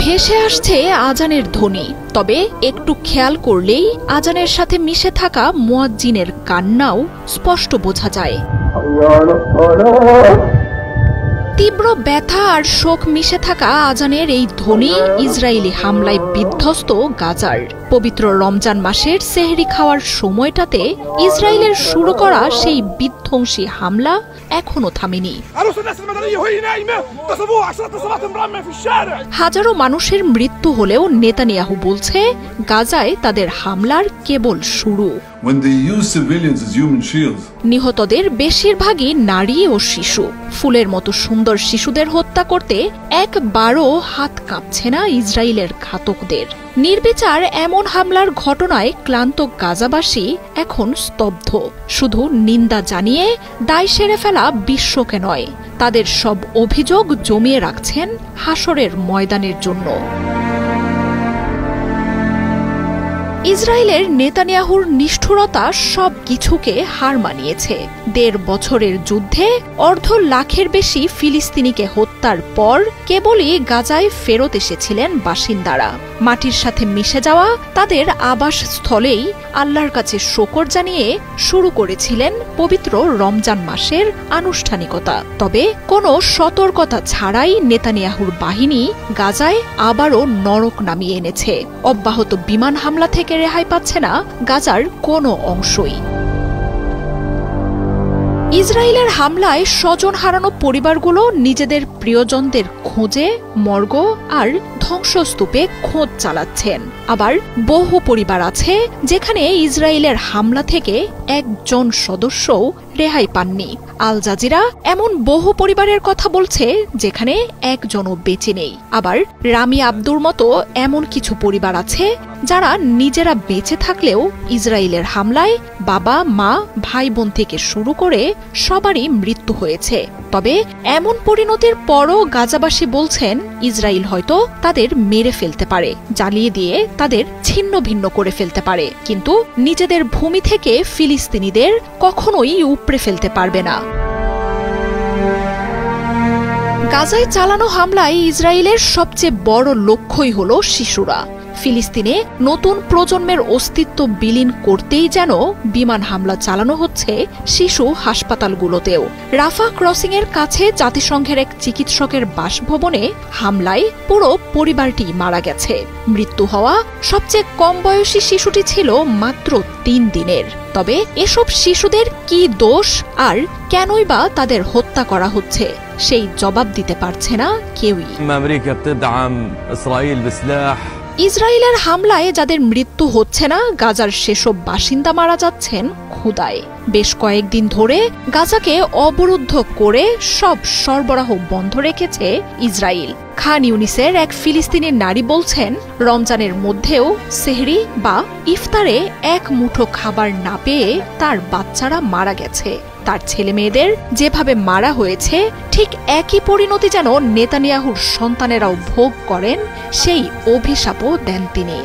ভেসে আসছে আজানের ধ্বনি, তবে একটু খেয়াল করলেই আজানের সাথে মিশে থাকা মুয়াজ্জিনের কান্নাও স্পষ্ট বোঝা যায়। তীব্র ব্যথা আর শোক মিশে থাকা আজানের এই ধ্বনি ইসরায়েলি হামলায় বিধ্বস্ত গাজার। পবিত্র রমজান মাসের সেহরি খাওয়ার সময়টাতে ইসরায়েলের শুরু করা সেই বিধ্বংসী হামলা এখনো থামেনি। হাজারো মানুষের মৃত্যু হলেও নেতানিয়াহু বলছে গাজায় তাদের হামলার কেবল শুরু। নিহতদের বেশিরভাগই নারী ও শিশু। ফুলের মতো সুন্দর শিশুদের হত্যা করতে একবারও হাত কাঁপছে না ইসরায়েলের ঘাতকদের। নির্বিচার এমন হামলার ঘটনায় ক্লান্ত গাজাবাসী এখন স্তব্ধ। শুধু নিন্দা জানিয়ে দায় সেরে ফেলা বিশ্বকে নয়, তাদের সব অভিযোগ জমিয়ে রাখছেন হাসরের ময়দানের জন্য। ইসরায়েলের নেতানিয়াহুর নিষ্ঠুরতা সব কিছুকে হার মানিয়েছে। ১.৫ বছরের যুদ্ধে ২৫ লাখের বেশি ফিলিস্তিনিকে হত্যার পর কেবলই গাজায় ফেরত এসেছিলেন বাসিন্দারা। মাটির সাথে মিশে যাওয়া তাদের আবাসস্থলেই আল্লাহর কাছে শুকর জানিয়ে শুরু করেছিলেন পবিত্র রমজান মাসের আনুষ্ঠানিকতা। তবে কোনো সতর্কতা ছাড়াই নেতানিয়াহুর বাহিনী গাজায় আবারও নরক নামিয়ে এনেছে। অব্যাহত বিমান হামলা থেকে রেহাই পাচ্ছে না গাজার কোনো অংশই। ইসরায়েলের হামলায় স্বজন হারানো পরিবারগুলো নিজেদের প্রিয়জনদের খোঁজে মর্গ আর ধ্বংসস্তূপে খোঁজ চালাচ্ছেন। আবার বহু পরিবার আছে যেখানে ইসরায়েলের হামলা থেকে একজন সদস্যও রেহাই পাননি। আল জাজিরা এমন বহু পরিবারের কথা বলছে যেখানে একজনও বেঁচে নেই। আবার রামি আব্দুর মতো এমন কিছু পরিবার আছে যারা নিজেরা বেঁচে থাকলেও ইসরায়েলের হামলায় বাবা মা ভাই বোন থেকে শুরু করে সবারই মৃত্যু হয়েছে। তবে এমন পরিণতির পরও গাজাবাসী বলছেন ইসরায়েল হয়তো তাদের মেরে ফেলতে পারে, জ্বালিয়ে দিয়ে তাদের ছিন্ন ভিন্ন করে ফেলতে পারে, কিন্তু নিজেদের ভূমি থেকে ফিলিস্তিনিদের কখনোই উপড়ে ফেলতে পারবে না। গাজায় চালানো হামলায় ইসরায়েলের সবচেয়ে বড় লক্ষ্যই হল শিশুরা। ফিলিস্তিনে নতুন প্রজন্মের অস্তিত্ব বিলীন করতেই যেন বিমান হামলা চালানো হচ্ছে শিশু হাসপাতালগুলোতেও। রাফা ক্রসিং এর কাছে জাতিসংঘের এক চিকিৎসকের বাসভবনে হামলায় পুরো পরিবারটি মারা গেছে। মৃত্যু হওয়া সবচেয়ে কম বয়সী শিশুটি ছিল মাত্র ৩ দিনের। তবে এসব শিশুদের কি দোষ আর কেনই বা তাদের হত্যা করা হচ্ছে সেই জবাব দিতে পারছে না কেউই। ইসরায়েলের হামলায় যাদের মৃত্যু হচ্ছে না, গাজার সেসব বাসিন্দা মারা যাচ্ছেন ক্ষুধায়। বেশ কয়েকদিন ধরে গাজাকে অবরুদ্ধ করে সব সরবরাহ বন্ধ রেখেছে ইসরায়েল। খান ইউনিসের এক ফিলিস্তিনি নারী বলছেন রমজানের মধ্যেও সেহরি বা ইফতারে এক মুঠো খাবার না পেয়ে তার বাচ্চারা মারা গেছে। তার ছেলে মেয়েদের যেভাবে মারা হয়েছে ঠিক একই পরিণতি যেন নেতানিয়াহুর সন্তানেরাও ভোগ করেন, সেই অভিশাপও দেন তিনি।